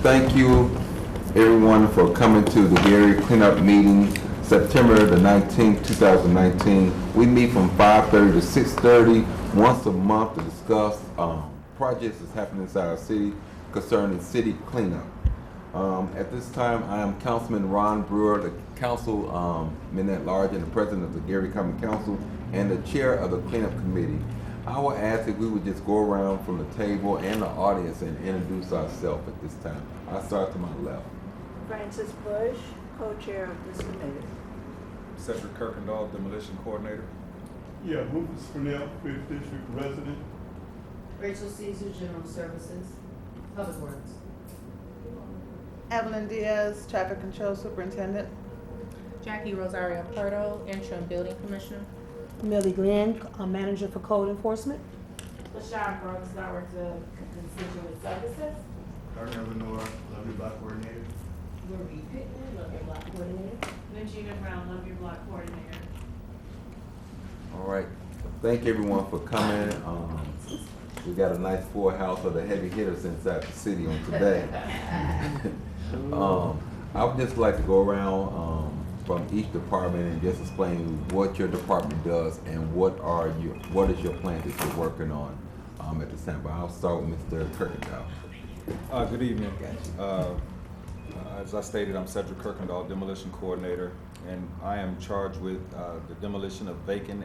Thank you, everyone, for coming to the Gary Cleanup Meeting, September the 19th, 2019. We meet from 5:30 to 6:30 once a month to discuss projects that's happening inside our city concerning city cleanup. At this time, I am Councilman Ron Brewer, the councilman at large and the president of the Gary Common Council and the chair of the cleanup committee. I will ask if we would just go around from the table and the audience and introduce ourselves at this time. I'll start to my left. Francis Bush, co-chair of this committee. Cedric Kirkendall, demolition coordinator. Yeah, Rufus Fennell, 5th District resident. Rachel Caesar, General Services, Public Works. Evelyn Diaz, Traffic Control Superintendent. Jackie Rosario Porto, Interim Building Commissioner. Millie Glenn, Manager for Code Enforcement. LaShawn Brooks, Director of Constituent Services. Darnell Lenore, Lovely Block Coordinator. Marie Pittman, Love Your Block Coordinator. Regina Brown, Love Your Block Coordinator. All right. Thank everyone for coming. We got a nice full house of the heavy hitters inside the city on today. I would just like to go around from each department and just explain what your department does and what is your plan that you're working on at this time. But I'll start with Mr. Kirkendall. Good evening. As I stated, I'm Cedric Kirkendall, demolition coordinator, and I am charged with the demolition of vacant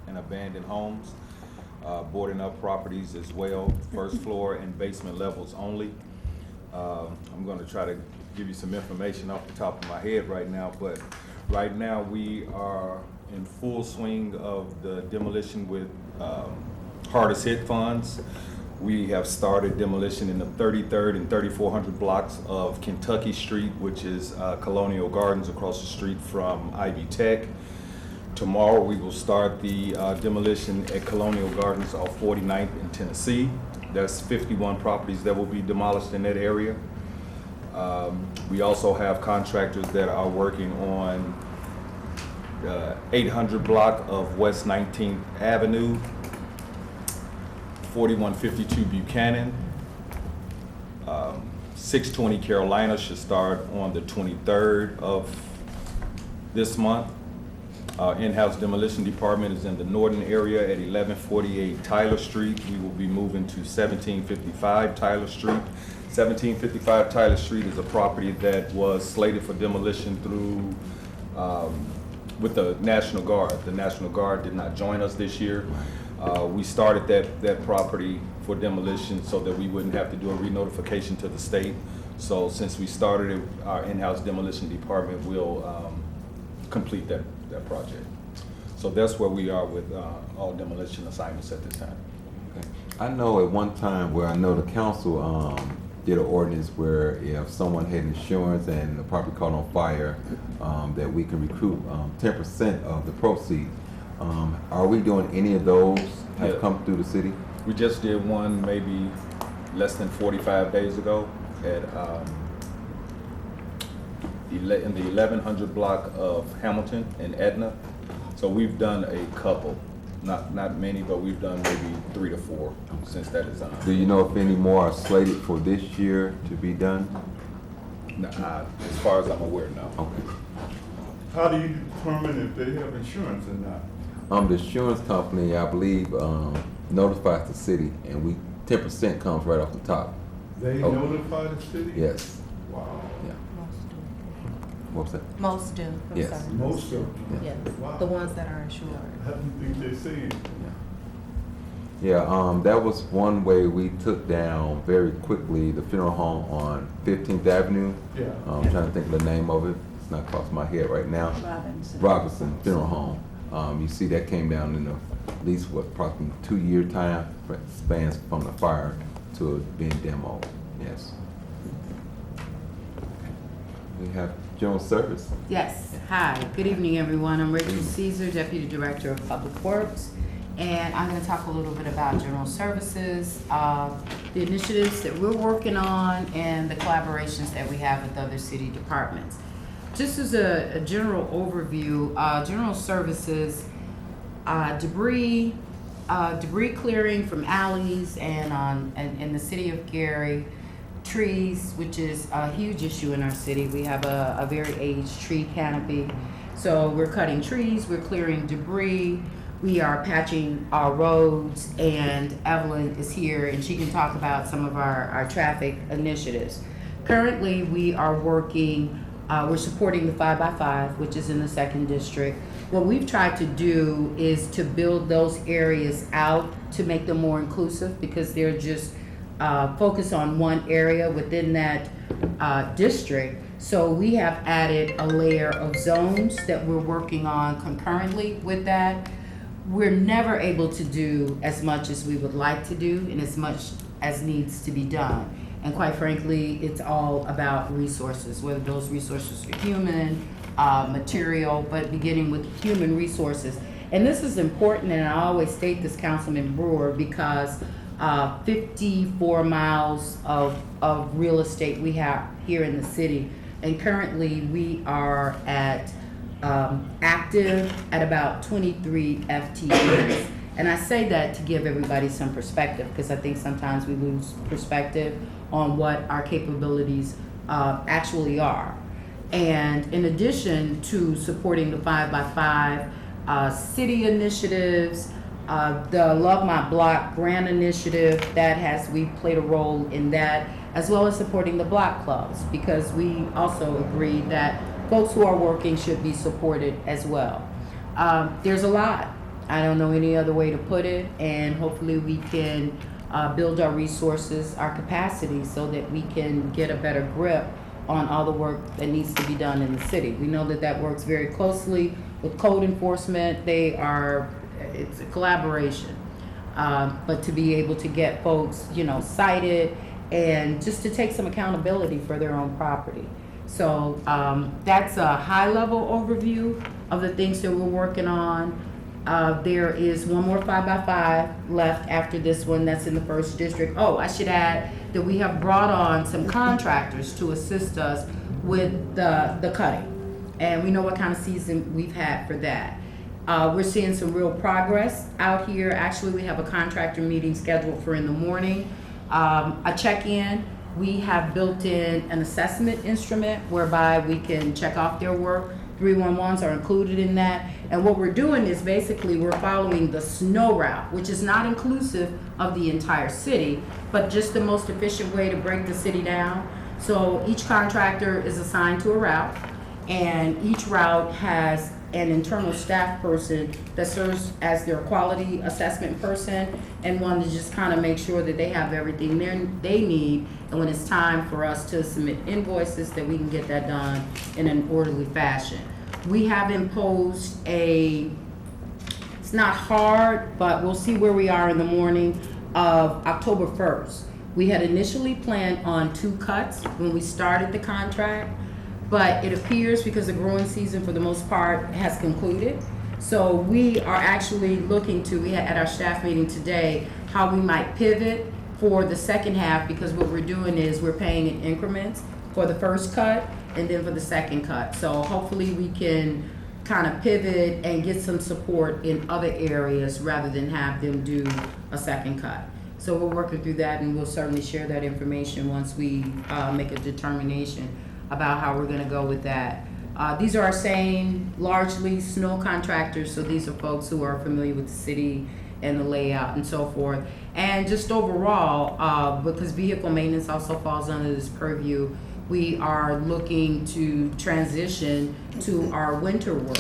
and abandoned homes, boarding up properties as well, first floor and basement levels only. I'm going to try to give you some information off the top of my head right now, but right now we are in full swing of the demolition with hardest hit funds. We have started demolition in the 33rd and 3400 blocks of Kentucky Street, which is Colonial Gardens across the street from Ivy Tech. Tomorrow we will start the demolition at Colonial Gardens off 49th in Tennessee. That's 51 properties that will be demolished in that area. We also have contractors that are working on the 800 block of West 19th Avenue, 4152 Buchanan. 620 Carolina should start on the 23rd of this month. Our in-house demolition department is in the northern area at 1148 Tyler Street. We will be moving to 1755 Tyler Street. 1755 Tyler Street is a property that was slated for demolition through with the National Guard. The National Guard did not join us this year. We started that property for demolition so that we wouldn't have to do a re-notification to the state. So since we started it, our in-house demolition department will complete that project. So that's where we are with all demolition assignments at this time. Okay. I know at one time where I know the council did an ordinance where if someone had insurance and the property caught on fire, that we can recoup 10% of the proceeds. Are we doing any of those have come through the city? We just did one maybe less than 45 days ago at in the 1100 block of Hamilton and Etna. So we've done a couple, not many, but we've done maybe 3 to 4 since that is on. Do you know if any more are slated for this year to be done? As far as I'm aware, no. Okay. How do you determine if they have insurance or not? The insurance company, I believe, notifies the city, and 10% comes right off the top. They Oh. notify the city? Yes. Wow. Yeah. What was that? Most do. I'm Yes. sorry. Most of them. Yes, Wow. the ones that are insured. How do you think they're saying? Yeah, that was one way we took down very quickly the funeral home on 15th Avenue. Yeah. I'm trying to think of the name of it. It's not across my head right now. Robinson Funeral Home. You see that came down in at least approximately 2-year time spans from the fire to it being demoed. Yes. We have General Service. Yes, hi, good evening, everyone. I'm Rachel Caesar, Deputy Director of Public Works, and I'm going to talk a little bit about General Services, the initiatives that we're working on, and the collaborations that we have with other city departments. Just as a general overview, General Services, debris clearing from alleys and in the city of Gary, trees, which is a huge issue in our city. We have a very aged tree canopy. So we're cutting trees, we're clearing debris, we are patching our roads, and Evelyn is here and she can talk about some of our traffic initiatives. Currently, we are working, we're supporting the 5x5, which is in the 2nd District. What we've tried to do is to build those areas out to make them more inclusive, because they're just focused on one area within that district. So we have added a layer of zones that we're working on concurrently with that. We're never able to do as much as we would like to do and as much as needs to be done. And quite frankly, it's all about resources, whether those resources are human, material, but beginning with human resources. And this is important, and I always state this, Councilman Brewer, because 54 miles of real estate we have here in the city. And currently we are at active at about 23 FTEs. And I say that to give everybody some perspective, because I think sometimes we lose perspective on what our capabilities actually are. And in addition to supporting the 5x5 city initiatives, the Love My Block grant initiative, we played a role in that, as well as supporting the block clubs, because we also agree that folks who are working should be supported as well. There's a lot. I don't know any other way to put it, and hopefully we can build our resources, our capacity, so that we can get a better grip on all the work that needs to be done in the city. We know that works very closely with code enforcement. It's a collaboration. But to be able to get folks, cited, and just to take some accountability for their own property. So that's a high-level overview of the things that we're working on. There is one more 5x5 left after this one that's in the 1st District. Oh, I should add that we have brought on some contractors to assist us with the cutting. And we know what kind of season we've had for that. We're seeing some real progress out here. Actually, we have a contractor meeting scheduled for in the morning. A check-in. We have built in an assessment instrument whereby we can check off their work. 311s are included in that. And what we're doing is basically we're following the snow route, which is not inclusive of the entire city, but just the most efficient way to break the city down. So each contractor is assigned to a route, and each route has an internal staff person that serves as their quality assessment person, and one to just kind of make sure that they have everything they need, and when it's time for us to submit invoices, that we can get that done in an orderly fashion. We have imposed it's not hard, but we'll see where we are in the morning of October 1st. We had initially planned on 2 cuts when we started the contract, but it appears, because the growing season for the most part has concluded, so we are actually looking to, we had at our staff meeting today, how we might pivot for the second half, because what we're doing is we're paying in increments for the first cut and then for the second cut. So hopefully we can kind of pivot and get some support in other areas rather than have them do a second cut. So we're working through that, and we'll certainly share that information once we make a determination about how we're gonna go with that. These are our same, largely snow contractors, so these are folks who are familiar with the city and the layout and so forth. And just overall, because vehicle maintenance also falls under this purview, we are looking to transition to our winter work.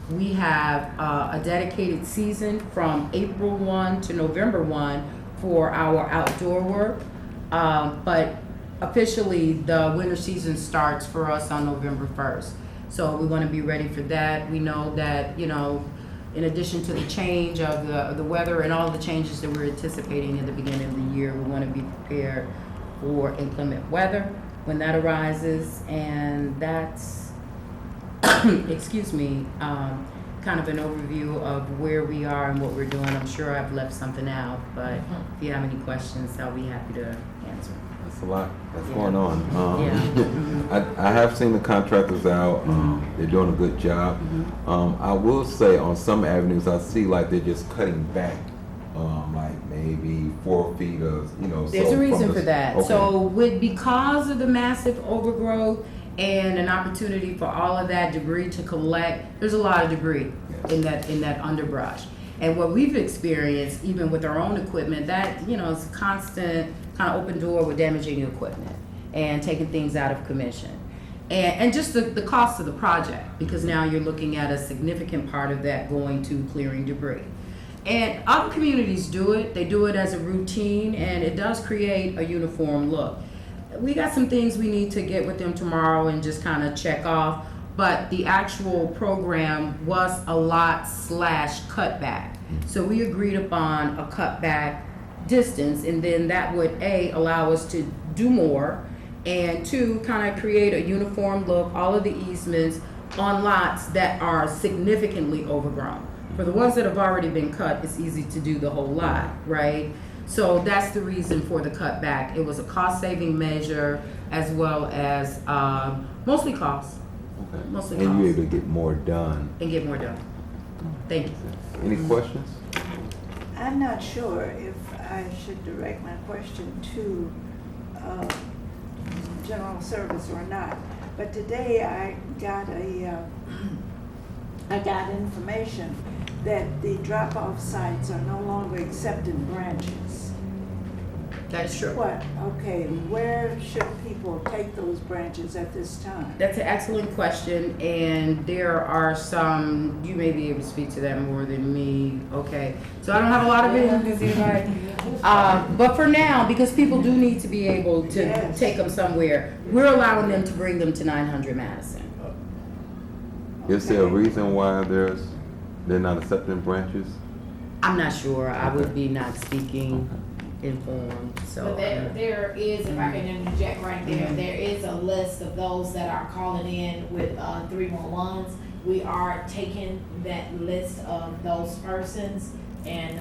We have a dedicated season from April 1 to November 1 for our outdoor work, but officially the winter season starts for us on November 1st. So we want to be ready for that. We know that, in addition to the change of the weather and all the changes that we're anticipating at the beginning of the year, we want to be prepared for inclement weather when that arises. And that's, excuse me, kind of an overview of where we are and what we're doing. I'm sure I've left something out, but if you have any questions, I'll be happy to answer. That's a lot that's going on. Yeah. I have seen the contractors out. They're doing a good job. I will say on some avenues I see like they're just cutting back like maybe 4 feet of, There's so a reason from the- for that. Okay. So because of the massive overgrowth and an opportunity for all of that debris to collect, there's a lot of debris in that underbrush. And what we've experienced, even with our own equipment, that, is a constant kind of open door with damaging equipment and taking things out of commission. And just the cost of the project, because now you're looking at a significant part of that going to clearing debris. And other communities do it. They do it as a routine, and it does create a uniform look. We got some things we need to get with them tomorrow and just kind of check off, but the actual program was a lot / cutback. So we agreed upon a cutback distance, and then that would allow us to do more, and 2, kind of create a uniform look, all of the easements on lots that are significantly overgrown. For the ones that have already been cut, it's easy to do the whole lot, right? So that's the reason for the cutback. It was a cost-saving measure as well as mostly cost. Okay. Mostly And you're cost. able to get more done. And get more done. Thank you. Any questions? I'm not sure if I should direct my question to general service or not, but today I got information that the drop-off sites are no longer accepting branches. That is true. Okay, where should people take those branches at this time? That's an excellent question, and there are some, you may be able to speak to that more than me, okay? So I don't have a lot of it, but for now, because people do need to be able to Yes. take them somewhere, we're allowing them to bring them to 900 Madison. Is there a reason why they're not accepting branches? I'm not sure, I would be not speaking informed, so. But there is, if I can interject right there is a list of those that are calling in with 311s. We are taking that list of those persons and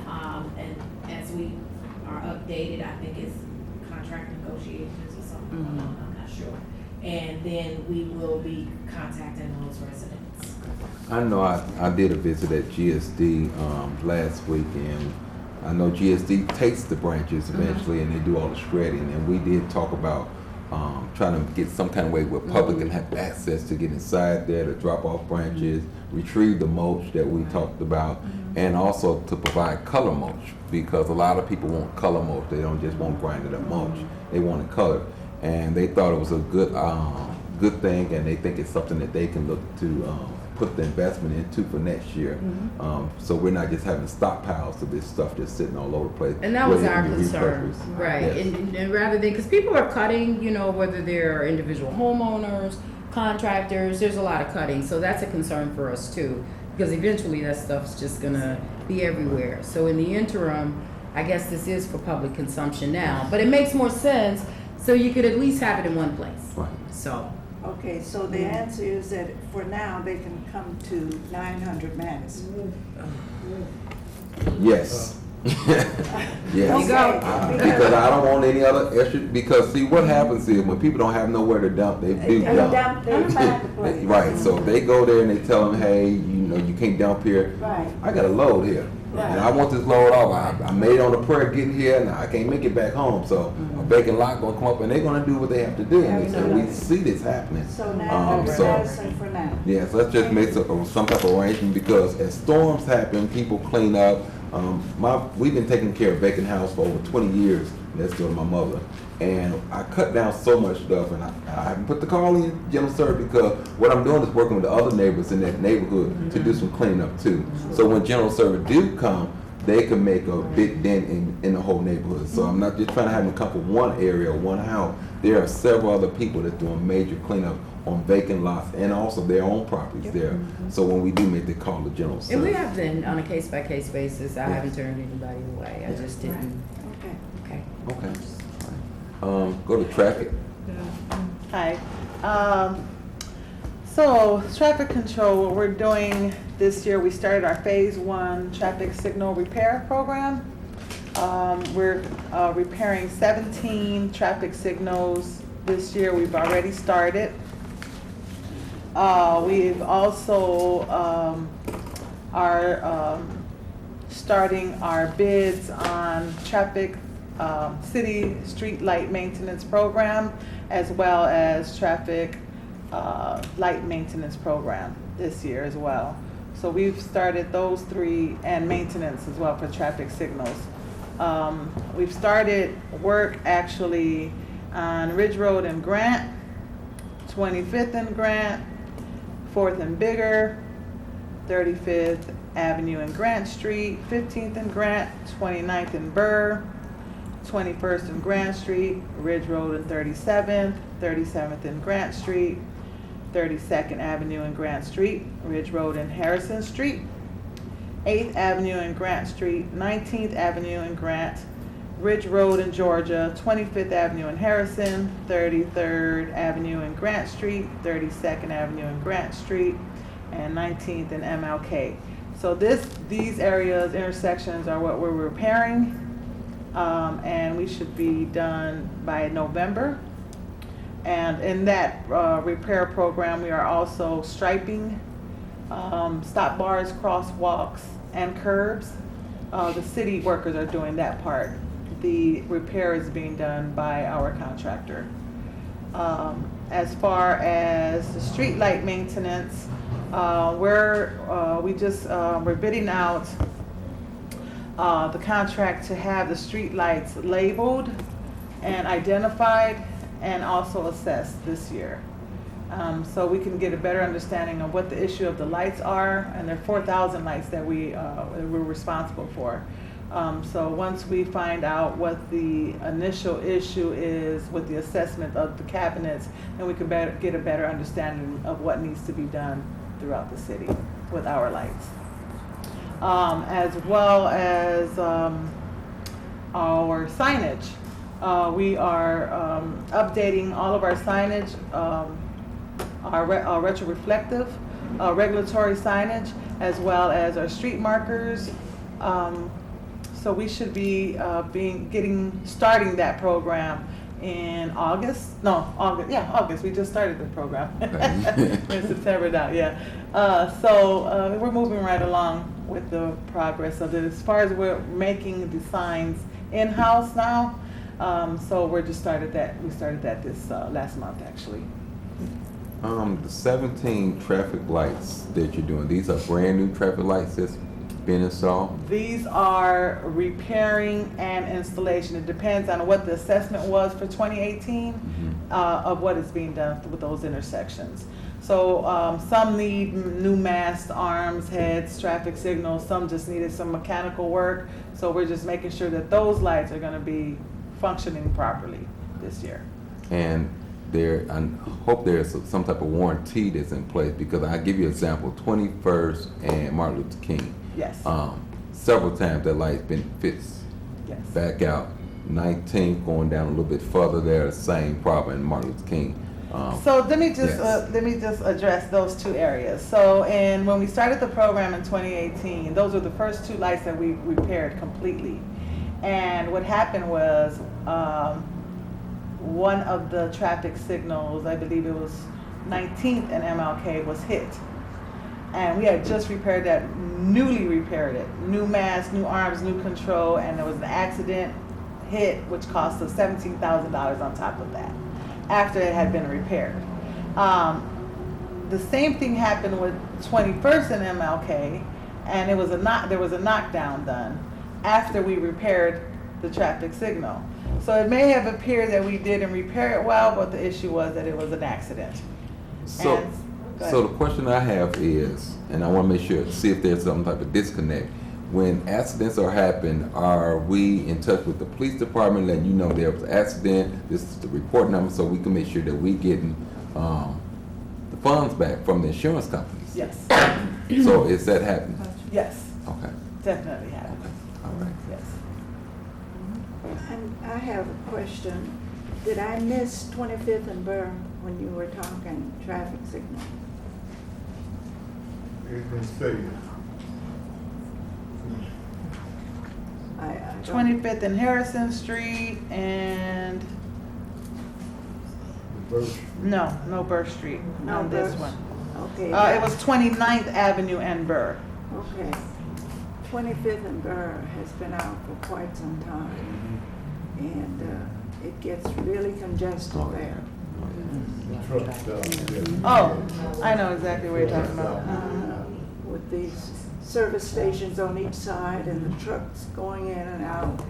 as we are updated, I think it's contract negotiations or something, I'm not sure. And then we will be contacting those residents. I know I did a visit at GSD last week, and I know GSD takes the branches eventually and they do all the shredding, and we did talk about trying to get some kind of way where public can have access to get inside there to drop off branches, retrieve the mulch that we talked about, and also to provide color mulch, because a lot of people want color mulch. They don't just want grinded up mulch, they want it colored, and they thought it was a good thing, and they think it's something that they can look to put the investment into for next year. So we're not just having stockpiles of this stuff just sitting all over the place. And that was Where it our can be concern, repurposed. right? Yes. And rather than, because people are cutting, whether they're individual homeowners, contractors, there's a lot of cutting. So that's a concern for us too, because eventually that stuff's just gonna be everywhere. So in the interim, I guess this is for public consumption now, but it makes more sense so you could at least have it in one place. Right. So, Okay, so the answer is that for now, they can come to 900 Madison. Yes. Yes. There you go. Because I don't want any other extra, because see, what happens is when people don't have nowhere to dump, they do They dump. dump the place. Right, so they go there and they tell them, hey, you can't dump here. Right. I got a load here, and I want this load off. I made it on the prayer getting here, and I can't make it back home. So a vacant lot gonna come up, and they're gonna do what they have to do. And we see this happening. So 900 so- Madison for now. Yes, let's just make some type of arrangement, because as storms happen, people clean up. We've been taking care of vacant house for over 20 years. That's to my mother. And I cut down so much stuff, and I haven't put the call in, general service, because what I'm doing is working with the other neighbors in that neighborhood to do some cleanup too. So when general service do come, they can make a big dent in the whole neighborhood. So I'm not just trying to have them come from one area or one house. There are several other people that's doing major cleanup on vacant lots and also their own properties there. So when we do make the call to general service. and we have been on a case-by-case basis. I haven't turned anybody away. I just didn't, Okay. okay. Okay. Go to traffic. Hi. So traffic control, what we're doing this year, we started our phase 1 traffic signal repair program. We're repairing 17 traffic signals this year. We've already started. We've also are starting our bids on traffic, city street light maintenance program, as well as traffic light maintenance program this year as well. So we've started those three, and maintenance as well for traffic signals. We've started work actually on Ridge Road and Grant, 25th and Grant, 4th and Bigger, 35th Avenue and Grant Street, 15th and Grant, 29th and Burr, 21st and Grant Street, Ridge Road and 37th, 37th and Grant Street, 32nd Avenue and Grant Street, Ridge Road and Harrison Street, 8th Avenue and Grant Street, 19th Avenue and Grant, Ridge Road in Georgia, 25th Avenue in Harrison, 33rd Avenue and Grant Street, 32nd Avenue and Grant Street, and 19th and MLK. So these areas, intersections are what we're repairing, and we should be done by November. And in that repair program, we are also striping stop bars, crosswalks, and curbs. The city workers are doing that part. The repair is being done by our contractor. As far as the street light maintenance, we're bidding out the contract to have the street lights labeled and identified and also assessed this year. So we can get a better understanding of what the issue of the lights are, and there are 4,000 lights that we're responsible for. So once we find out what the initial issue is with the assessment of the cabinets, then we can get a better understanding of what needs to be done throughout the city with our lights. As well as our signage. We are updating all of our signage, our retroreflective, regulatory signage, as well as our street markers. So we should be starting that program in August. August. We just started the program. In September now, yeah. So we're moving right along with the progress of it. As far as we're making the signs in-house now, so we started that this last month actually. The 17 traffic lights that you're doing, these are brand new traffic lights that's been installed? These are repairing and installation. It depends on what the assessment was for 2018 of what is being done with those intersections. So some need new masts, arms, heads, traffic signals. Some just needed some mechanical work. So we're just making sure that those lights are going to be functioning properly this year. And I hope there's some type of warranty that's in place, because I give you an example, 21st and Martin Luther King. Yes. Several times that light's been fixed. Yes. Back out 19th, going down a little bit further there, the same problem in Martin Luther King. So let me just address those two areas. So when we started the program in 2018, those were the first two lights that we repaired completely. And what happened was one of the traffic signals, I believe it was 19th and MLK, was hit. And we had just repaired that, newly repaired it. New mast, new arms, new control, and there was an accident hit, which cost us $17,000 on top of that, after it had been repaired. The same thing happened with 21st and MLK, and there was a knockdown done after we repaired the traffic signal. So it may have appeared that we didn't repair it well, but the issue was that it was an accident. So the question I have is, and I want to make sure, see if there's some type of disconnect. When accidents are happening, are we in touch with the police department, letting you know there was an accident, this is the report number, so we can make sure that we getting the funds back from the insurance companies? Yes. So is that happening? Yes. Okay. Definitely happened. Okay. All right. Yes. And I have a question. Did I miss 25th and Burr when you were talking traffic signal? It's been stated. I don't- 25th and Harrison Street and, no Burr Street No, on this Burr. one. Okay. It was 29th Avenue and Burr. Okay. 25th and Burr has been out for quite some time, and it gets really congested there. Truck stop, yeah. Oh, I know exactly what you're talking about. With these service stations on each side and the trucks going in and out,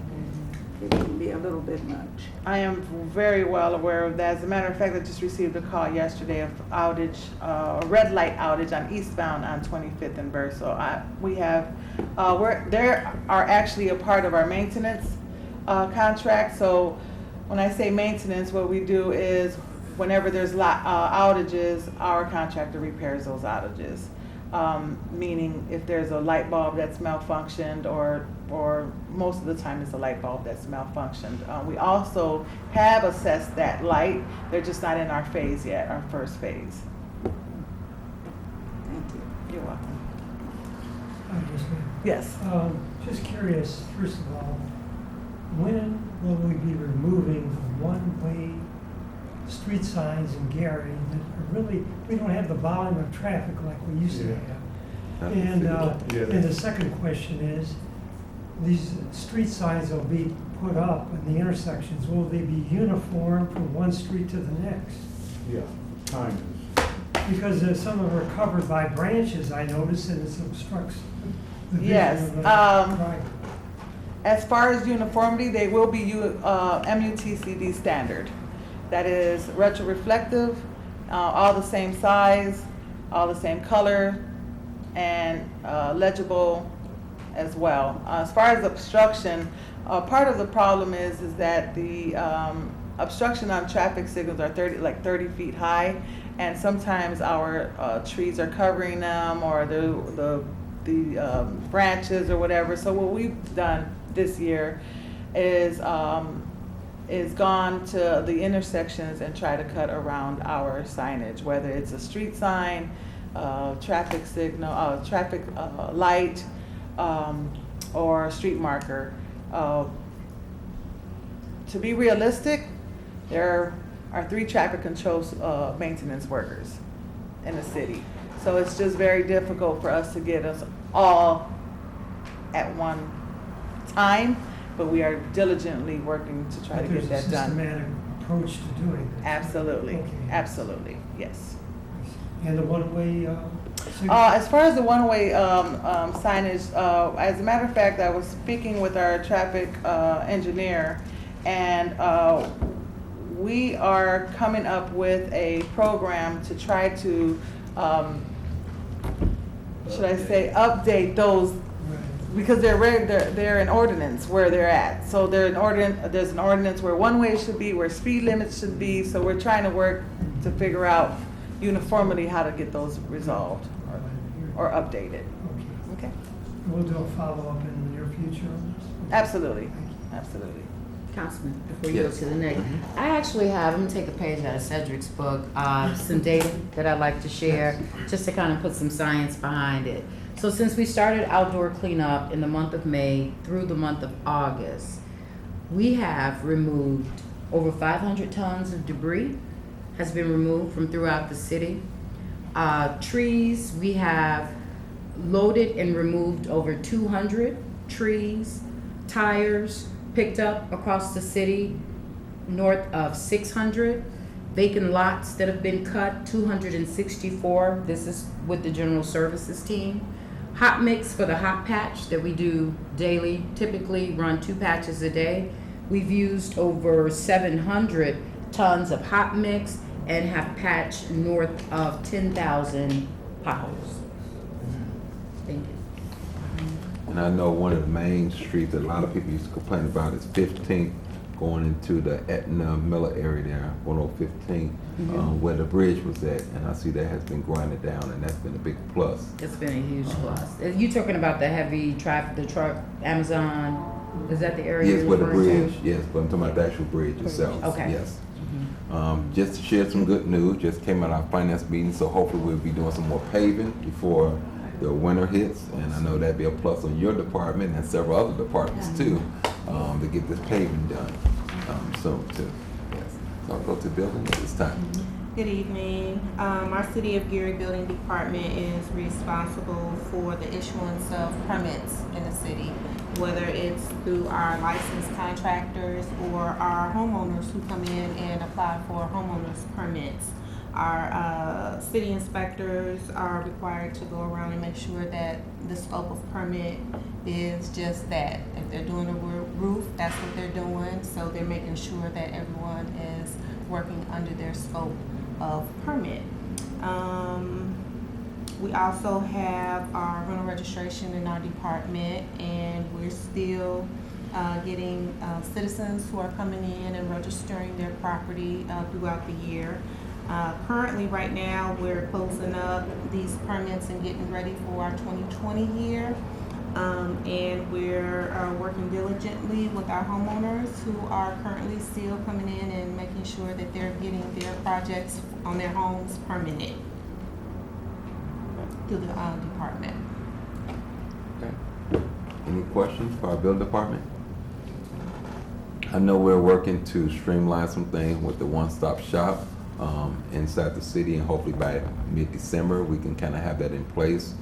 it can be a little bit much. I am very well aware of that. As a matter of fact, I just received a call yesterday of outage, a red light outage on eastbound on 25th and Burr. So we have, they are actually a part of our maintenance contract. So when I say maintenance, what we do is whenever there's outages, our contractor repairs those outages. Meaning if there's a light bulb that's malfunctioned or most of the time it's a light bulb that's malfunctioned. We also have assessed that light. They're just not in our phase yet, our first phase. Thank you. You're welcome. Yes. Yes. Just curious, first of all, when will we be removing the one-way street signs in Gary that are really, we don't have the volume of traffic like we used to have? And the second question is, these street signs will be put up in the intersections, will they be uniform from one street to the next? Yeah, time is. Because some of them are covered by branches, I noticed, and it obstructs the vision Yes, of the driver. As far as uniformity, they will be MUTCD standard. That is retroreflective, all the same size, all the same color, and legible as well. As far as obstruction, part of the problem is that the obstruction on traffic signals are 30 feet high, and sometimes our trees are covering them, or the branches or whatever. So what we've done this year is gone to the intersections and try to cut around our signage, whether it's a street sign, traffic signal, traffic light, or street marker. To be realistic, there are 3 traffic control maintenance workers in the city. So it's just very difficult for us to get us all at one time, but we are diligently working to try to get that done. There's a systematic approach to doing it. Absolutely, Okay. absolutely, yes. And the one-way, As far as the one-way signage, as a matter of fact, I was speaking with our traffic engineer, and we are coming up with a program to try to, should I say, update those, because they're an ordinance where they're at. So there's an ordinance where one-way should be, where speed limits should be. So we're trying to work to figure out uniformly how to get those resolved or updated. Okay? we'll do a follow-up in the near future on this. Absolutely, absolutely. Councilman, before you go Yes. to the next, I actually have, I'm gonna take a page out of Cedric's book, some data that I'd like to share, just to kind of put some science behind it. So since we started outdoor cleanup in the month of May through the month of August, we have removed over 500 tons of debris has been removed from throughout the city. Trees, we have loaded and removed over 200 trees. Tires picked up across the city, north of 600. Vacant lots that have been cut, 264. This is with the general services team. Hot mix for the hot patch that we do daily, typically run 2 patches a day. We've used over 700 tons of hot mix and have patched north of 10,000 potholes. Thank you. And I know one of the main streets that a lot of people used to complain about is 15th going into the Etna Miller area there, 1015, where the bridge was at. And I see that has been grinded down, and that's been a big plus. It's been a huge plus. You talking about the heavy traffic, the truck, Amazon, is that the area Yes, you're where the referring bridge, yes, but I'm talking about the actual bridge itself. Okay. Yes. Just to share some good news, just came out of our finance meeting, so hopefully we'll be doing some more paving before the winter hits, and I know that'd be a plus on your department and several other departments too, to get this paving done soon too. Yes. So I'll go to the building at this time. Good evening. Our City of Gary Building Department is responsible for the issuance of permits in the city, whether it's through our licensed contractors or our homeowners who come in and apply for homeowners permits. Our city inspectors are required to go around and make sure that the scope of permit is just that. If they're doing a roof, that's what they're doing. So they're making sure that everyone is working under their scope of permit. We also have our rental registration in our department, and we're still getting citizens who are coming in and registering their property throughout the year. Currently, right now, we're closing up these permits and getting ready for our 2020 year. And we're working diligently with our homeowners who are currently still coming in and making sure that they're getting their projects on their homes permitted through the department. Okay. Any questions for our building department? I know we're working to streamline some things with the one-stop shop inside the city, and hopefully by mid-December we can kind of have that in place.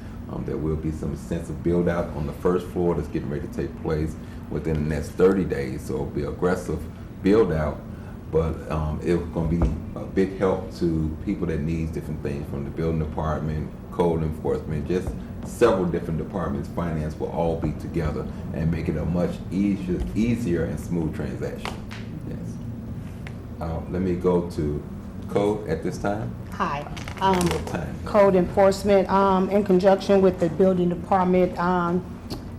There will be some extensive build out on the first floor that's getting ready to take place within the next 30 days. So it'll be aggressive build out, but it's going to be a big help to people that need different things from the building department, code enforcement, just several different departments. Finance will all be together and make it a much easier and smooth transaction. Yes. Let me go to code at this time. Hi. Time. Code enforcement, in conjunction with the building department,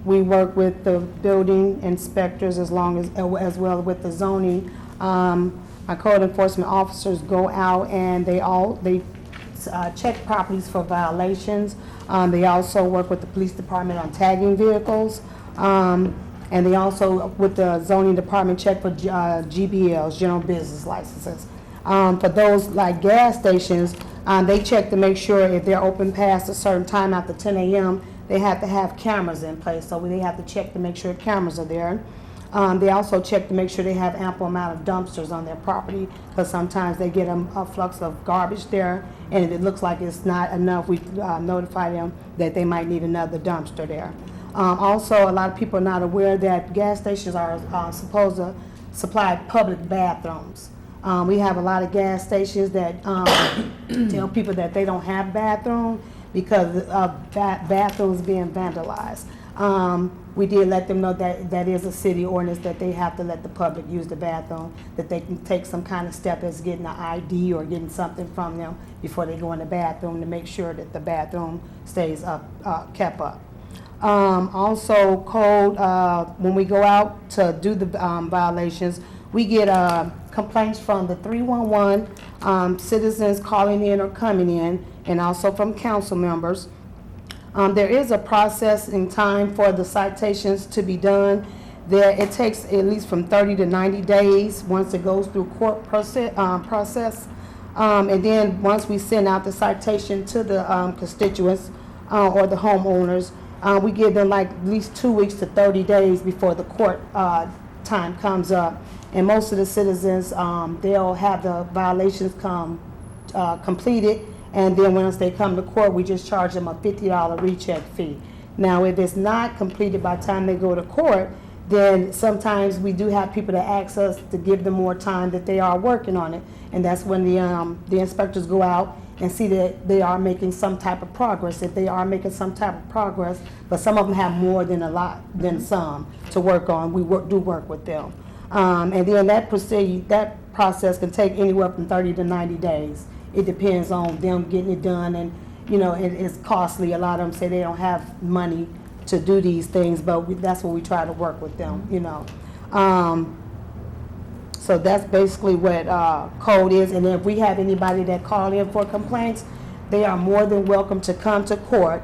we work with the building inspectors as well as with the zoning. Our code enforcement officers go out and they check properties for violations. They also work with the police department on tagging vehicles. And they also, with the zoning department, check for GBLs, general business licenses. For those like gas stations, they check to make sure if they're open past a certain time after 10 a.m., they have to have cameras in place. So they have to check to make sure cameras are there. They also check to make sure they have ample amount of dumpsters on their property, because sometimes they get a flux of garbage there, and if it looks like it's not enough, we notify them that they might need another dumpster there. Also, a lot of people are not aware that gas stations are supposed to supply public bathrooms. We have a lot of gas stations that tell people that they don't have bathrooms because of bathrooms being vandalized. We did let them know that that is a city ordinance that they have to let the public use the bathroom, that they can take some kind of step as getting an ID or getting something from them before they go in the bathroom to make sure that the bathroom stays kept up. Also, code, when we go out to do the violations, we get complaints from the 311, citizens calling in or coming in, and also from council members. There is a process in time for the citations to be done. It takes at least from 30 to 90 days once it goes through court process. And then once we send out the citation to the constituents or the homeowners, we give them like at least 2 weeks to 30 days before the court time comes up. And most of the citizens, they'll have the violations completed, and then once they come to court, we just charge them a $50 recheck fee. Now, if it's not completed by the time they go to court, then sometimes we do have people that ask us to give them more time that they are working on it, and that's when the inspectors go out and see that they are making some type of progress. If they are making some type of progress, but some of them have more than some to work on, we do work with them. And then that process can take anywhere from 30 to 90 days. It depends on them getting it done, and it's costly. A lot of them say they don't have money to do these things, but that's what we try to work with them, So that's basically what code is. And if we have anybody that call in for complaints, they are more than welcome to come to court.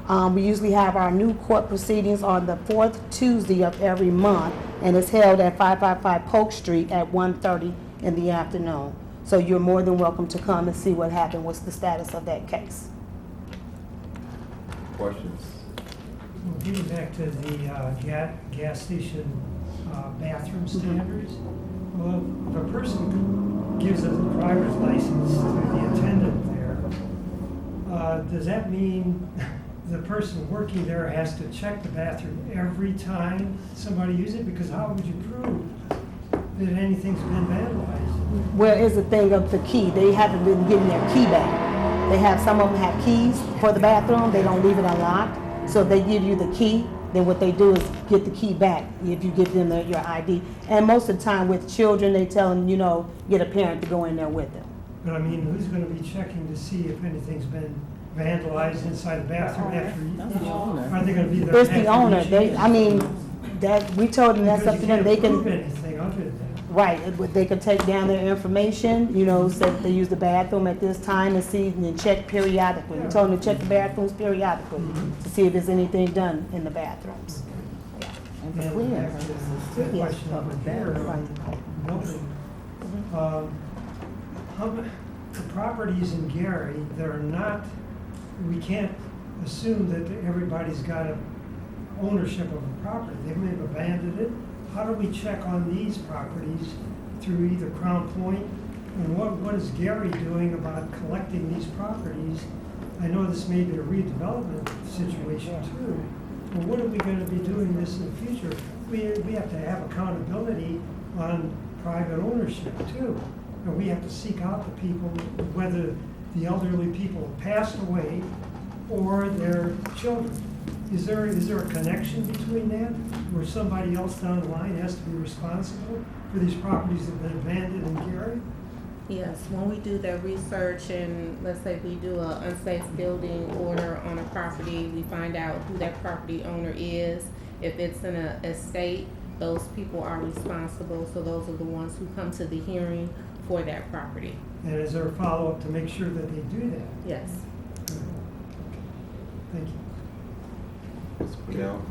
We usually have our new court proceedings on the 4th Tuesday of every month, and it's held at 555 Polk Street at 1:30 in the afternoon. So you're more than welcome to come and see what happened, what's the status of that case. Questions? Well, getting back to the gas station bathroom standards, Well, if a person gives a driver's license to the attendant there, does that mean the person working there has to check the bathroom every time somebody uses it? Because how would you prove that anything's been vandalized? Well, it's the thing of the key. They haven't been getting their key back. They have, some of them have keys for the bathroom. They don't leave it unlocked. So they give you the key. Then what they do is get the key back if you give them your ID. And most of the time with children, they tell them, get a parent to go in there with them. But I mean, who's gonna be checking to see if anything's been vandalized inside the bathroom after you? Are they gonna be there? It's the after owner. each They, use? I mean, that, we told them that's up to them. They Because you can, can't prove anything other than that. right, they can take down their information, say that they use the bathroom at this time and see, and then check periodically. We told them to check the bathrooms periodically to see if there's anything done in the bathrooms. And back to the Yes, question public over here, bathroom. building. The properties in Gary, they're not, we can't assume that everybody's got a ownership of a property. They may have abandoned it. How do we check on these properties through either Crown Point? And what is Gary doing about collecting these properties? I know this may be a redevelopment situation too. But what are we gonna be doing this in the future? We have to have accountability on private ownership too. And we have to seek out the people, whether the elderly people have passed away or their children. Is there a connection between that, where somebody else down the line has to be responsible for these properties that have been abandoned in Gary? Yes, when we do that research and let's say we do an unsafe building order on a property, we find out who that property owner is. If it's in an estate, those people are responsible, so those are the ones who come to the hearing for that property. And is there a follow-up to make sure that they do that? Yes. Thank you. Mr. Purnell?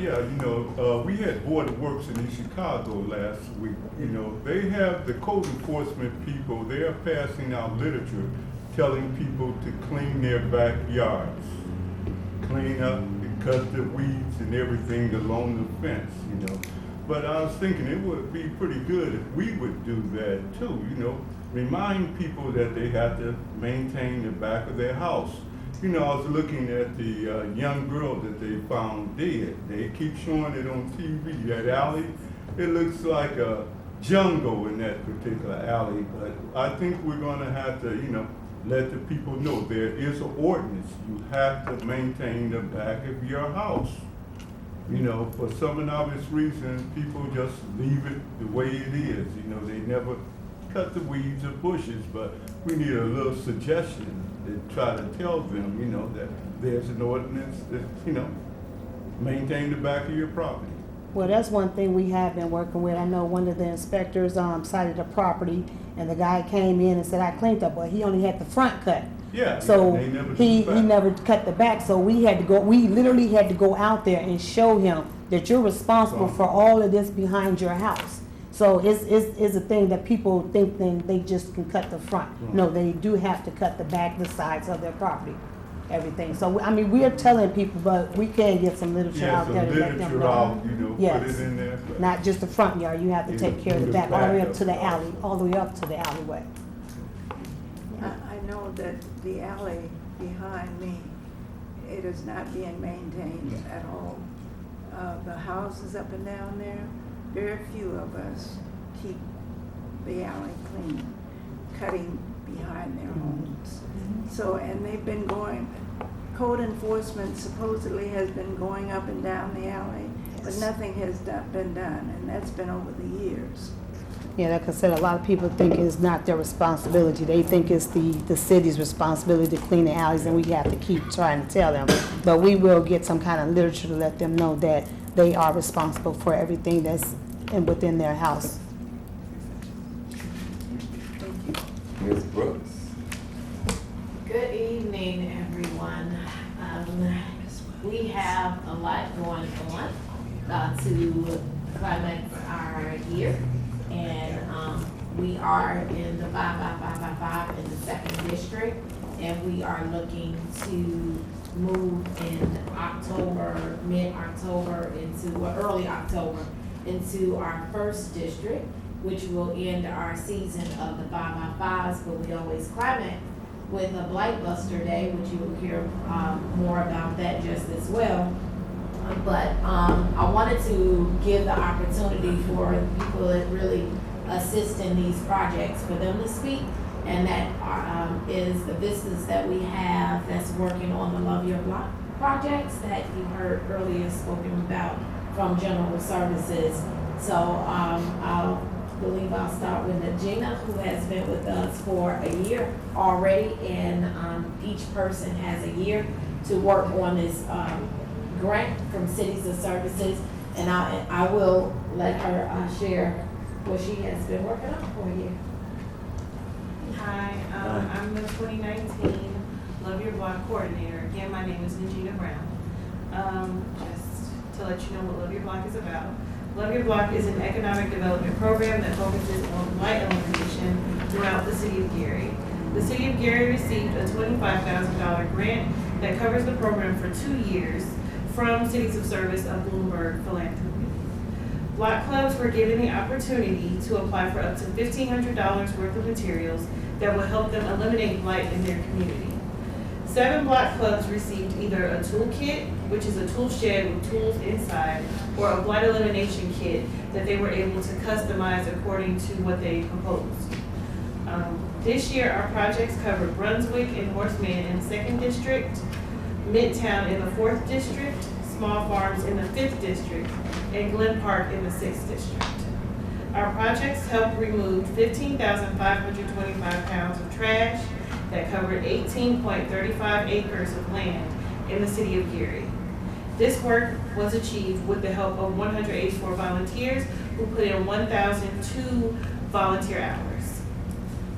Yeah, we had Board of Works in Chicago last week. They have the code enforcement people, they are passing out literature telling people to clean their backyards. Clean up, cut the weeds and everything along the fence, But I was thinking it would be pretty good if we would do that too, Remind people that they have to maintain the back of their house. I was looking at the young girl that they found dead. They keep showing it on TV, that alley. It looks like a jungle in that particular alley, but I think we're gonna have to, let the people know there is an ordinance. You have to maintain the back of your house. For some obvious reason, people just leave it the way it is. They never cut the weeds or bushes, but we need a little suggestion to try to tell them, that there's an ordinance that, maintain the back of your property. Well, that's one thing we have been working with. I know one of the inspectors cited a property, and the guy came in and said, I cleaned up, but he only had the front cut. Yeah. So they never he do the back. never cut the back, so we literally had to go out there and show him that you're responsible for all of this behind your house. So it's a thing that people think then they just can cut the front. Right. No, they do have to cut the back, the sides of their property, everything. So, we're telling people, but we can get some literature Yeah, out some there to let them literature know. out, put Yes. it in there. but- Not just the front yard, you have to take care of the back, all the way up to the alley, all the way up to the alleyway. I know that the alley behind me, it is not being maintained at all. The houses up and down there, very few of us keep the alley clean, cutting behind their homes. So, and they've been code enforcement supposedly has been going up and down the alley, but nothing has been done, and that's been over the years. Yeah, like I said, a lot of people think it's not their responsibility. They think it's the city's responsibility to clean the alleys, and we have to keep trying to tell them. But we will get some kind of literature to let them know that they are responsible for everything that's within their house. Ms. Brooks? Good evening, everyone. We have a lot going on to climax our year. And we are in the 5 in the 2nd district, and we are looking to move in October, mid-October early October into our 1st district, which will end our season of the 5x5s, but we always climax with a Blight Buster Day, which you will hear more about that just as well. But I wanted to give the opportunity for people that really assist in these projects for them to speak, and that is the business that we have that's working on the Love Your Block projects that you heard earlier spoken about from General Services. So I believe I'll start with Gina, who has been with us for a year already, and each person has a year to work on this grant from Cities of Services, and I will let her share what she has been working on for you. Hi, I'm the 2019 Love Your Block coordinator. Again, my name is Gina Brown. Just to let you know what Love Your Block is about. Love Your Block is an economic development program that focuses on blight elimination throughout the city of Gary. The city of Gary received a $25,000 grant that covers the program for 2 years from Cities of Service of Bloomberg Philanthropy. Block clubs were given the opportunity to apply for up to $1,500 worth of materials that will help them eliminate blight in their community. 7 block clubs received either a tool kit, which is a tool shed with tools inside, or a blight elimination kit that they were able to customize according to what they proposed. This year, our projects covered Brunswick and Horseman in the 2nd District, Midtown in the 4th District, Small Farms in the 5th District, and Glen Park in the 6th District. Our projects helped remove 15,525 pounds of trash that covered 18.35 acres of land in the city of Gary. This work was achieved with the help of 184 volunteers who put in 1,002 volunteer hours.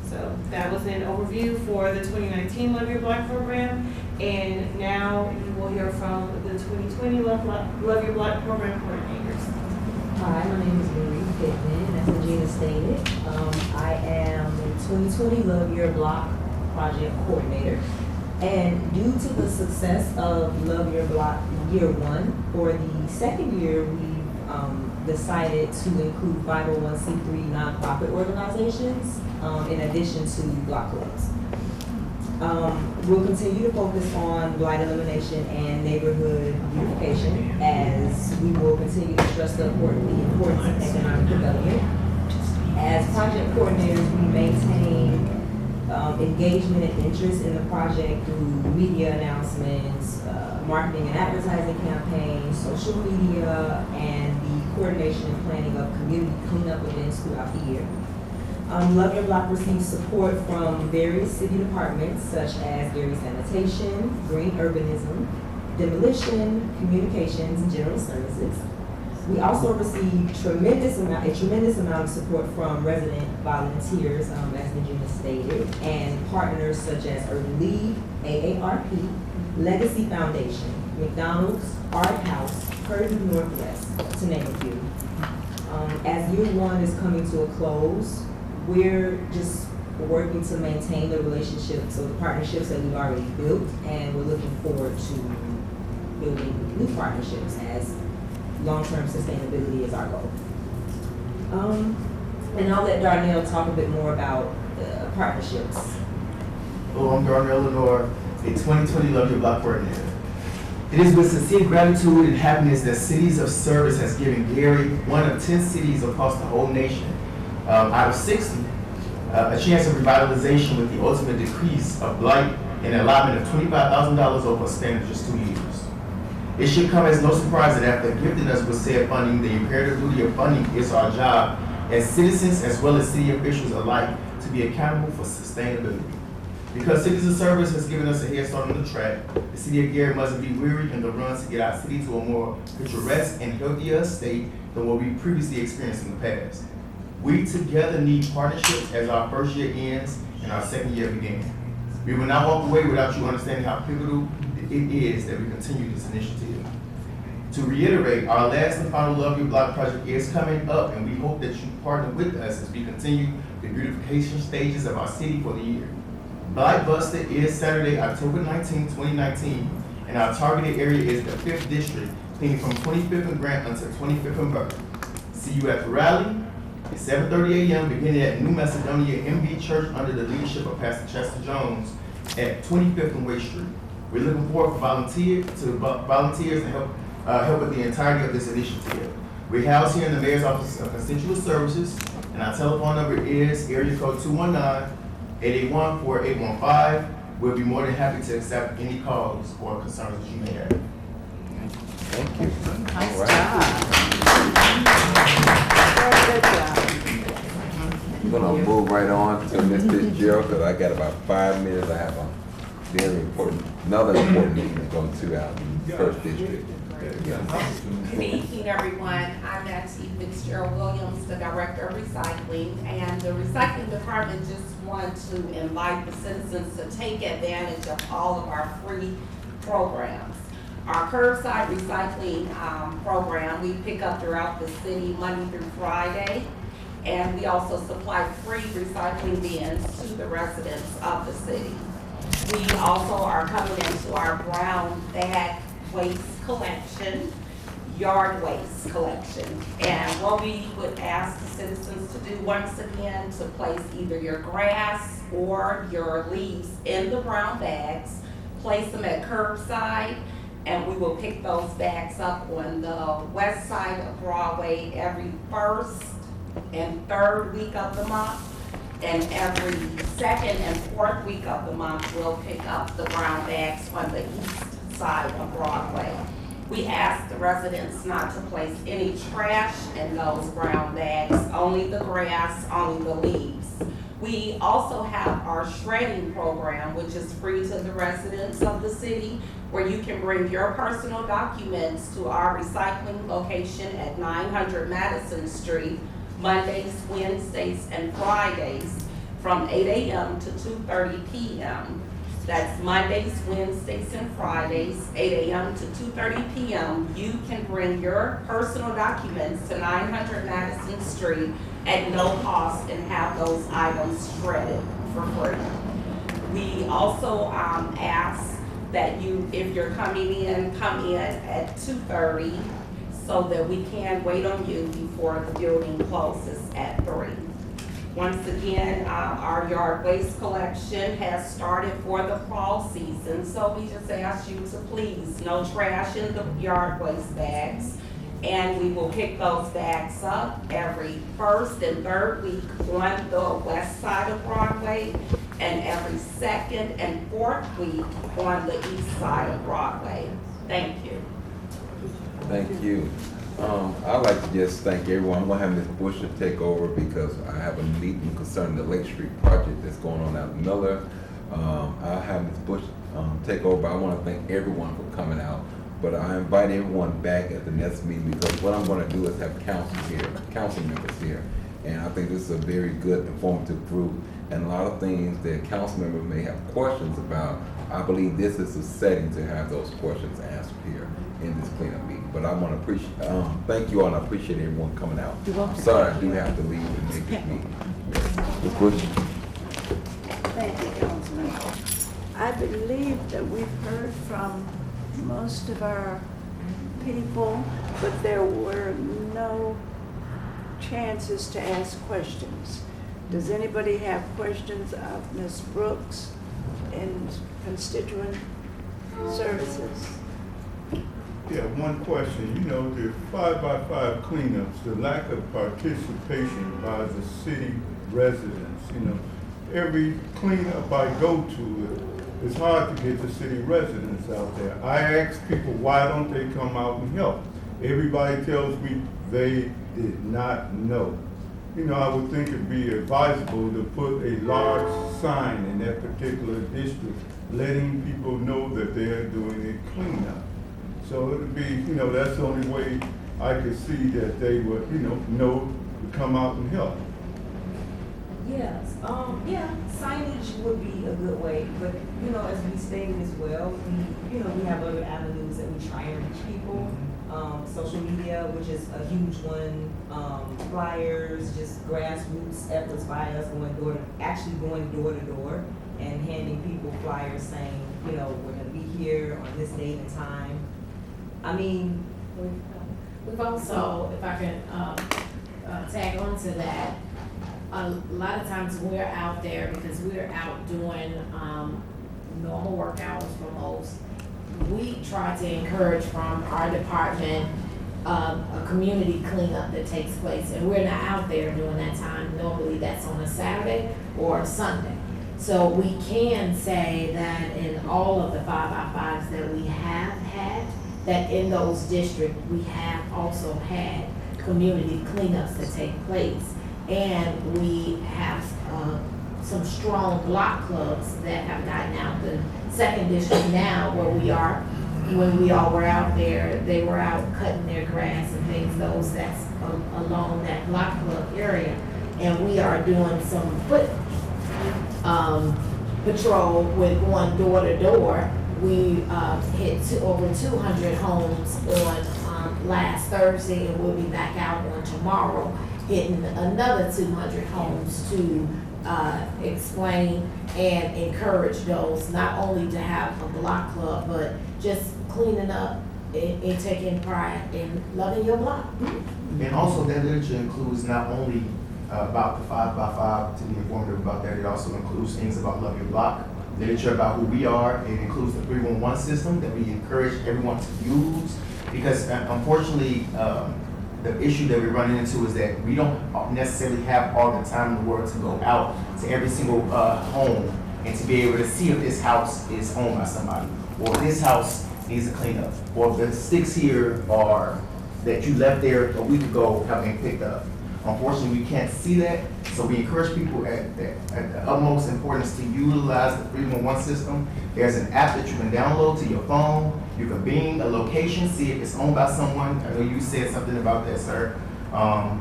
So that was an overview for the 2019 Love Your Block program, and now you will hear from the 2020 Love Your Block program coordinators. Hi, my name is Marie Pittman, as Regina stated. I am the 2020 Love Your Block project coordinator. And due to the success of Love Your Block year 1, for the second year, we've decided to include 501c3 nonprofit organizations in addition to block clubs. We'll continue to focus on blight elimination and neighborhood beautification, as we will continue to stress the importance of economic development. As project coordinators, we maintain engagement and interest in the project through media announcements, marketing and advertising campaigns, social media, and the coordination and planning of community cleanup events throughout the year. Love Your Block receives support from various city departments such as Gary Sanitation, Green Urbanism, Demolition, Communications, and General Services. We also receive a tremendous amount of support from resident volunteers, as Regina stated, and partners such as Urban League, AARP, Legacy Foundation, McDonald's, Art House, Purdue Northwest, to name a few. As year 1 is coming to a close, we're just working to maintain the relationships, so the partnerships that we've already built, and we're looking forward to building new partnerships as long-term sustainability is our goal. And I'll let Darnell talk a bit more about partnerships. Hello, I'm Darnell Lenore, a 2020 Love Your Block coordinator. It is with sincere gratitude and happiness that Cities of Service has given Gary, one of 10 cities across the whole nation, out of 60, a chance of revitalization with the ultimate decrease of blight and an allotment of $25,000 over a span of just 2 years. It should come as no surprise that after gifting us with said funding, the imperative duty of funding is our job as citizens as well as city officials alike to be accountable for sustainability. Because Cities of Service has given us a head start on the track, the city of Gary mustn't be weary in the run to get our city to a more picturesque and healthier state than what we previously experienced in the past. We together need partnerships as our first year ends and our second year begins. We will not walk away without you understanding how pivotal it is that we continue this initiative. To reiterate, our last and final Love Your Block project is coming up, and we hope that you partner with us as we continue the beautification stages of our city for the year. Blight Buster is Saturday, October 19, 2019, and our targeted area is the 5th District, cleaning from 25th and Grant until 25th and Burke. See you at the rally. at 7:30 a.m. beginning at New Macedonia MB Church under the leadership of Pastor Chester Jones at 25th and Way Street. We're looking forward for volunteers to help with the entirety of this initiative. We're housed here in the Mayor's Office of Constituent Services, and our telephone number is area code 219-881-4815. We'll be more than happy to accept any calls or concerns that you may have. Thank you. Nice All right. job. We're gonna move right on to Ms. Fitzgerald, because I got about 5 minutes. I have another important meeting to go to out in First District. Good evening, everyone. I'm Nancy Fitzgerald Williams, the Director of Recycling, and the Recycling Department just want to invite the citizens to take advantage of all of our free programs. Our curbside recycling program, we pick up throughout the city Monday through Friday, and we also supply free recycling bins to the residents of the city. We also are coming into our brown bag waste collection, yard waste collection. And what we would ask the citizens to do once again, to place either your grass or your leaves in the brown bags, place them at curbside, and we will pick those bags up on the west side of Broadway every first and third week of the month. And every second and fourth week of the month, we'll pick up the brown bags on the east side of Broadway. We ask the residents not to place any trash in those brown bags, only the grass, only the leaves. We also have our shredding program, which is free to the residents of the city, where you can bring your personal documents to our recycling location at 900 Madison Street, Mondays, Wednesdays, and Fridays from 8 a.m. to 2:30 p.m. That's Mondays, Wednesdays, and Fridays, 8 a.m. to 2:30 p.m. You can bring your personal documents to 900 Madison Street at no cost and have those items shredded for free. We also ask that you, if you're coming in, come in at 2:30 so that we can wait on you before the building closes at 3. Once again, our yard waste collection has started for the fall season, so we just ask you to please, no trash in the yard waste bags. And we will pick those bags up every first and third week on the west side of Broadway, and every second and fourth week on the east side of Broadway. Thank you. Thank you. I'd like to just thank everyone. I'm gonna have Ms. Bush to take over because I have a meeting concerning the Lake Street project that's going on out in Miller. I'll have Ms. Bush take over, but I wanna thank everyone for coming out. But I invite everyone back at the next meeting, because what I'm gonna do is have council members here. And I think this is a very good, informative group, and a lot of things that council members may have questions about. I believe this is the setting to have those questions answered here in this cleanup meeting. But I want to thank you all, and I appreciate everyone coming out. Sorry, I do have to leave and make this meeting. Ms. Bush? Thank you, Councilman. I believe that we've heard from most of our people, but there were no chances to ask questions. Does anybody have questions of Ms. Brooks in constituent services? Yeah, one question. You know, the 5x5 cleanups, the lack of participation by the city residents, you know, every cleanup I go to, it's hard to get the city residents out there. I ask people, why don't they come out and help? Everybody tells me they did not know. You know, I would think it'd be advisable to put a large sign in that particular district, letting people know that they're doing a cleanup. So it'd be, you know, that's the only way I could see that they would, you know to come out and help. Yes, yeah, signage would be a good way, but, you know, as we stated as well, we have other avenues that we try and reach people. Social media, which is a huge one, flyers, just grassroots efforts by us going door to door and handing people flyers saying, you know, we're gonna be here on this date and time. I mean, We've also, if I can tag on to that, a lot of times we're out there because we're out doing, normal work hours for most. We try to encourage from our department, a community cleanup that takes place, and we're not out there during that time. Normally that's on a Saturday or a Sunday. So we can say that in all of the 5x5s that we have had, that in those districts, we have also had community cleanups that take place. And we have some strong block clubs that have gotten out. The second district now, where we are, when we all were out there, they were out cutting their grass and things, those that's along that block club area. And we are doing some foot patrol with going door to door. We hit over 200 homes on last Thursday, and we'll be back out on tomorrow, hitting another 200 homes to explain and encourage those, not only to have a block club, but just cleaning up and taking pride in loving your block. And also that literature includes not only about the 5x5 to be informative about that, it also includes things about Love Your Block, literature about who we are. It includes the 311 system that we encourage everyone to use, because unfortunately, the issue that we're running into is that we don't necessarily have all the time in the world to go out to every single home and to be able to see if this house is owned by somebody, or this house needs a cleanup, or if the sticks here are that you left there a week ago have been picked up. Unfortunately, we can't see that, so we encourage people at the utmost importance to utilize the 311 system. There's an app that you can download to your phone. You can bing a location, see if it's owned by someone. I know you said something about that, sir. I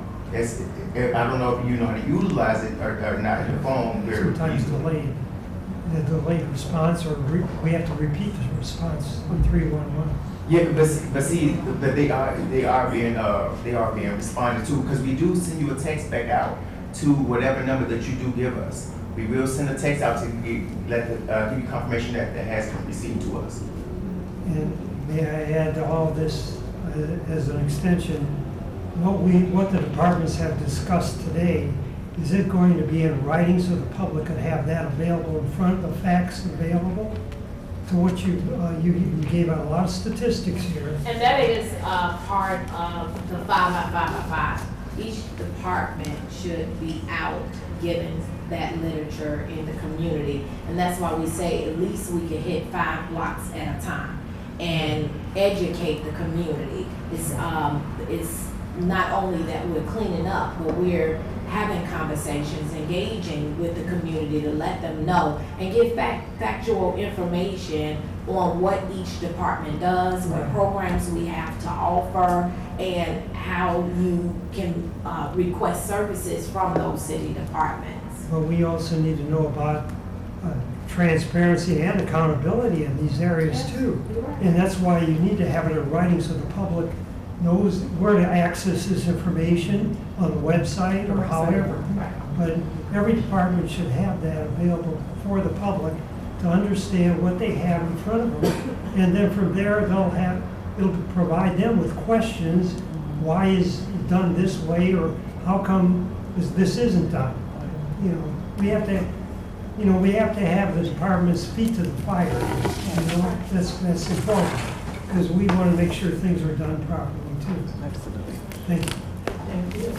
don't know if you know how to utilize it or not in your phone. Sometimes delayed. The delayed response, or we have to repeat the response on 311. Yeah, but see, but they are being responded to, because we do send you a text back out to whatever number that you do give us. We will send a text out to give you confirmation that has been received to us. And may I add to all this as an extension, what the departments have discussed today, is it going to be in writing so the public could have that available in front, the facts available? To what you gave out a lot of statistics here. And that is part of the 5x5x5. Each department should be out giving that literature in the community. And that's why we say at least we can hit 5 blocks at a time and educate the community. It's not only that we're cleaning up, but we're having conversations, engaging with the community to let them know and give factual information on what each department does, what programs we have to offer, and how you can request services from those city departments. But we also need to know about transparency and accountability in these areas too. And that's why you need to have it in writing so the public knows where to access this information on the website or however. But every department should have that available for the public to understand what they have in front of them. And then from there, it'll provide them with questions. Why is it done this way, or how come this isn't done? We have to have the department's feet to the fire. That's important, because we want to make sure things are done properly too. Absolutely. Thank you. Thank you.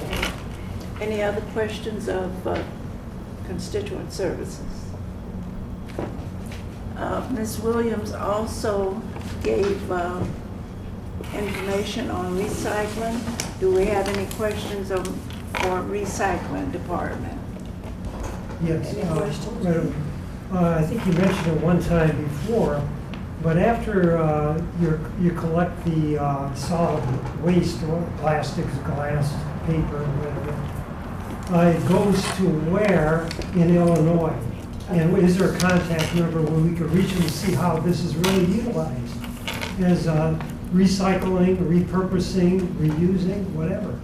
Any other questions of constituent services? Ms. Williams also gave information on recycling. Do we have any questions for recycling department? Yes. Any questions? Madam, I think you mentioned it one time before, but after you collect the solid waste, plastics, glass, paper, whatever, it goes to where in Illinois? And is there a contact number where we could reach them to see how this is really utilized as recycling, repurposing, reusing, whatever?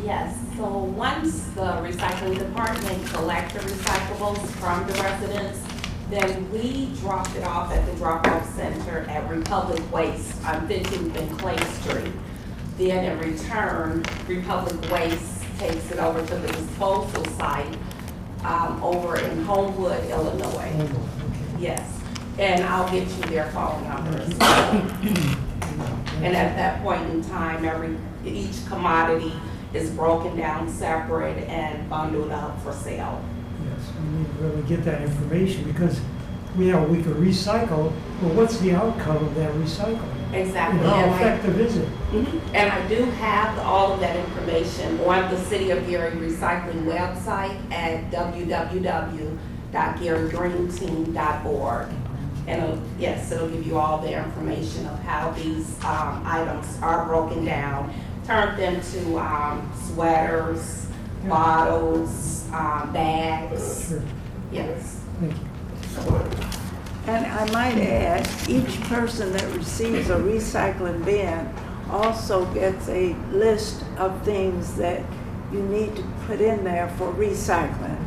Yes, so once the recycling department collects the recyclables from the residents, then we drop it off at the drop-off center at Republic Waste on 15th and Clay Street. Then in return, Republic Waste takes it over to the disposal site, over in Homewood, Illinois. Yes, and I'll get you their phone numbers. And at that point in time, each commodity is broken down separate and bundled up for sale. Yes, we need to really get that information because we could recycle, well, what's the outcome of that recycling? Exactly. And how And effective is it? And I do have all of that information on the City of Gary Recycling website at www.garygreenteam.org. And it'll give you all the information of how these items are broken down, turned into sweaters, bottles, bags. Sure. Yes. Thank you. And I might add, each person that receives a recycling bin also gets a list of things that you need to put in there for recycling.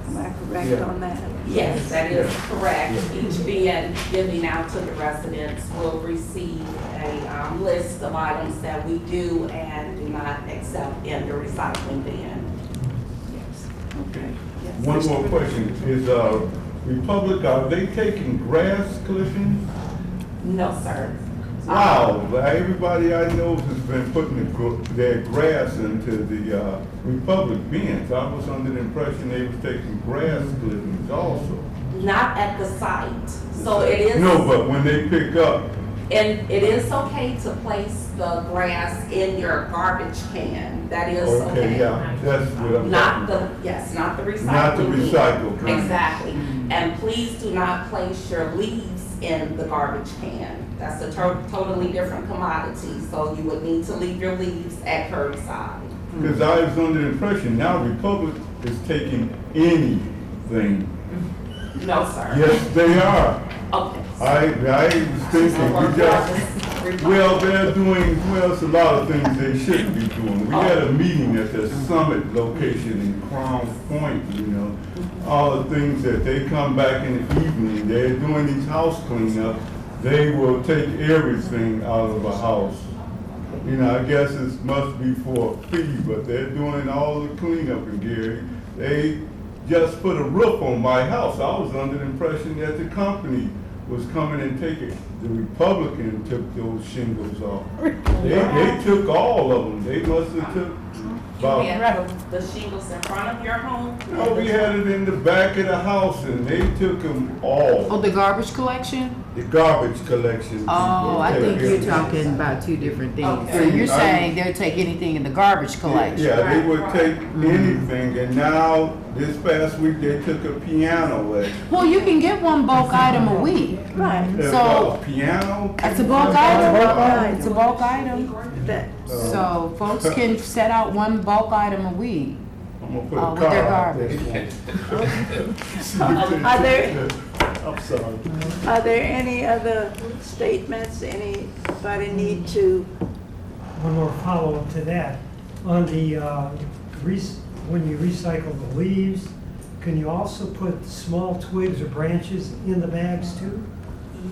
Am I correct on that? Yes, that is correct. Each bin giving out to the residents will receive a list of items that we do and do not accept in the recycling bin. Yes. Okay. Yes. One more question, is, Republic, are they taking grass clippings? No, sir. Wow, everybody I know has been putting their grass into the Republic bins. I was under the impression they was taking grass clippings also. Not at the site. So it is. No, but when they pick up, And it is okay to place the grass in your garbage can. That is okay. okay, yeah, that's what I'm Not talking the, yes, not the recycling. Not the bin. recycle bin. Exactly. And please do not place your leaves in the garbage can. That's a totally different commodity, so you would need to leave your leaves at curbside. Because I was under the impression now Republic is taking anything. No, sir. Yes, they are. Okay. I was thinking, well, they're doing, it's a lot of things they shouldn't be doing. We had a meeting at the Summit location in Crown Point, all the things that they come back in the evening, they're doing these house cleanup, they will take everything out of a house. I guess it must be for a fee, but they're doing all the cleanup in Gary. They just put a roof on my house. I was under the impression that the company was coming and taking, the Republican took those shingles off. They took all of them. They must have took You about, have the shingles in front of your home? no, we had it in the back of the house and they took them all. Oh, the garbage collection? The garbage collection. Oh, I people. think you're talking about two different things. So Okay. you're saying they'll take anything in the garbage collection? Yeah, they would Right. take anything, and now, this past week, they took a piano away. Well, you can get one bulk item a week. Right. So- A piano? It's a bulk item. It's a bulk item. That, So folks can set out one bulk item a week. I'm gonna put a with their car out garbage. there. I'm sorry. are there any other statements anybody need to? One more follow-up to that. On the, when you recycle the leaves, can you also put small twigs or branches in the bags too?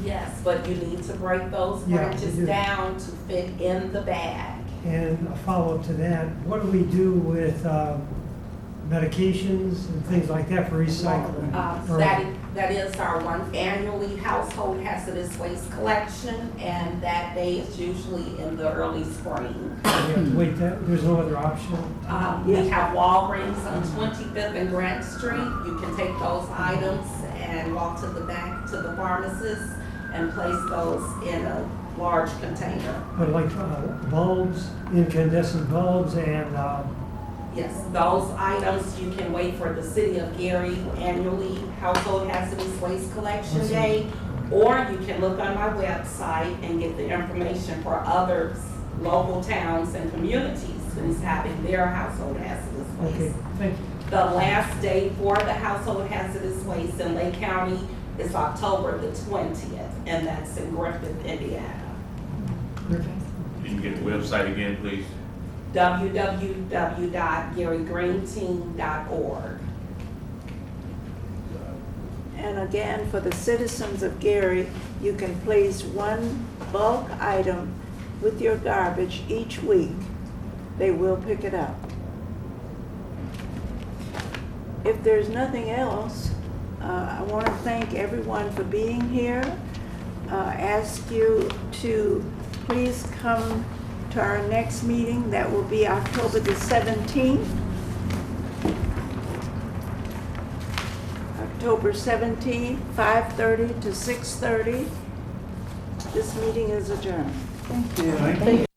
Yes, but you need to break those Yeah, branches you do. down to fit in the bag. And a follow-up to that, what do we do with medications and things like that for recycling? Or- That is our one annually household hazardous waste collection, and that day is usually in the early spring. We have to wait, there's no other option? We have Walgreens on 25th and Grant Street. You can take those items and walk to the back to the pharmacist and place those in a large container. But like bulbs, incandescent bulbs and, Yes, those items, you can wait for the City of Gary annually Household Hazardous Waste Collection Day, or you can look on my website and get the information for other local towns and communities who's having their household hazardous okay, waste. thank you. The last day for the household hazardous waste in Lake County is October the 20th, and that's in Griffith, Indiana. Okay. Can you get the website again, please? www.garygreenteam.org. And again, for the citizens of Gary, you can place one bulk item with your garbage each week. They will pick it up. if there's nothing else, I want to thank everyone for being here. Ask you to please come to our next meeting. That will be October the 17th. October 17th, 5:30 to 6:30. This meeting is adjourned. Thank you. Thank